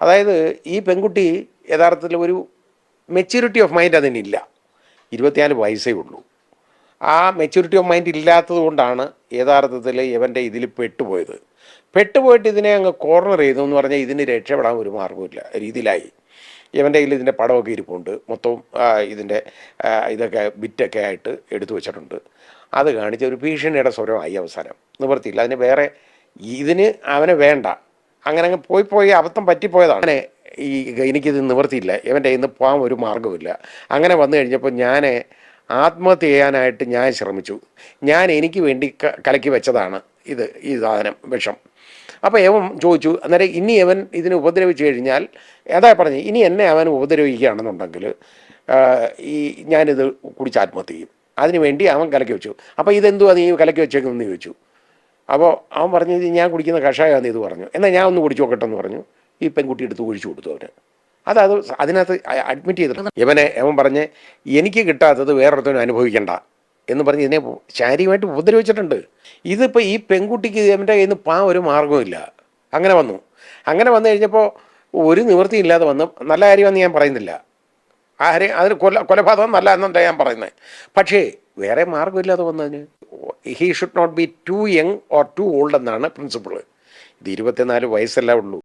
അതായത് ഈ പെൺകുട്ടി യഥാർത്ഥത്തിൽ ഒരു മെച്യൂരിറ്റി ഓഫ് മൈൻഡ് അതിനില്ല. 24 വയസ്സേ ഉള്ളൂ. ആ മെച്യൂരിറ്റി ഓഫ് മൈൻഡ് ഇല്ലാത്തത് കൊണ്ടാണ് യഥാർത്ഥത്തിൽ ഇവൻ്റെ ഇതിൽ പെട്ടുപോയിട്ട് ഇതിനെ അങ്ങ് കോർണർ ചെയ്തു എന്ന് പറഞ്ഞാൽ ഇതിന് രക്ഷപ്പെടാൻ ഒരു മാർഗ്ഗമില്ല രീതിയിലായി. ഇവൻ്റെ കയ്യിൽ ഇതിൻ്റെ പടമൊക്കെ ഇരിപ്പുണ്ട്, മൊത്തവും ഇതിൻ്റെ ഇതൊക്കെ ബിറ്റൊക്കെ ആയിട്ട് എടുത്തു വെച്ചിട്ടുണ്ട്. അത് കാണിച്ച ഒരു ഭീഷണിയുടെ സ്വരമായി അവസാനം. നിവൃത്തിയില്ല, അതിന് വേറെ ഇതിന് അവനെ വേണ്ട, അങ്ങനെ അങ്ങ് പോയി അബദ്ധം പറ്റിപ്പോയതാണ്. അങ്ങനെ എനിക്കിത് നിവൃത്തിയില്ല, ഇവൻ്റെ കയ്യിൽ നിന്ന് പോകാൻ ഒരു മാർഗ്ഗമില്ല. അങ്ങനെ വന്നു കഴിഞ്ഞപ്പോൾ ഞാൻ ആത്മഹത്യ ചെയ്യാനായിട്ട് ഞാൻ ശ്രമിച്ചു. എനിക്ക് വേണ്ടി കലക്കി വെച്ചതാണ് ഈ സാധനം, വിഷം. അപ്പോൾ അവൻ ചോദിച്ചു, അന്നേരം ഇനി അവൻ ഇതിനെ ഉപദ്രവിച്ചു കഴിഞ്ഞാൽ പറഞ്ഞത്, ഇനി എന്നെ അവൻ ഉപദ്രവിക്കുകയാണെന്നുണ്ടെങ്കിൽ ഞാനിത് കുടിച്ച് ആത്മഹത്യ ചെയ്യും. അതിനുവേണ്ടി അവൻ കലക്കി വെച്ചു. അപ്പോൾ ഇതെന്തുവാ നീ കലക്കി വെച്ചേക്കെന്ന് ചോദിച്ചു. അപ്പോൾ അവൻ പറഞ്ഞു, ഞാൻ കുടിക്കുന്ന കഷായമാണെന്ന് ഇത് പറഞ്ഞു. എന്നാൽ ഞാൻ ഒന്ന് കുടിച്ചു നോക്കട്ടെ എന്ന് പറഞ്ഞു. ഈ പെൺകുട്ടി എടുത്ത് ഒഴിച്ചു കൊടുത്തു അവന്. അതിനകത്ത് അഡ്മിറ്റ് ചെയ്തിട്ടുണ്ട്. അവൻ പറഞ്ഞ്, എനിക്ക് കിട്ടാത്തത് വേറൊരുത്തനും അനുഭവിക്കണ്ട എന്ന് പറഞ്ഞ് ഇതിനെ ശാരീരികമായിട്ട് ഉപദ്രവിച്ചിട്ടുണ്ട്. ഇതിപ്പോൾ ഈ പെൺകുട്ടിക്ക് അവൻ്റെ കയ്യിൽ നിന്ന് ഒരു മാർഗ്ഗമില്ല. അങ്ങനെ വന്നു കഴിഞ്ഞപ്പോൾ ഒരു നിവൃത്തിയില്ലാതെ വന്ന്, നല്ല കാര്യമെന്ന് ഞാൻ പറയുന്നില്ല, അതിന് കൊലപാതകം നല്ല എന്നല്ല ഞാൻ പറയുന്നത്. പക്ഷേ വേറെ മാർഗ്ഗമില്ലാതെ വന്നതിന് he should not be too young or too old എന്നാണ് പ്രിൻസിപ്പിൾ. ഇത് 24 വയസ്സല്ല ഉള്ളൂ.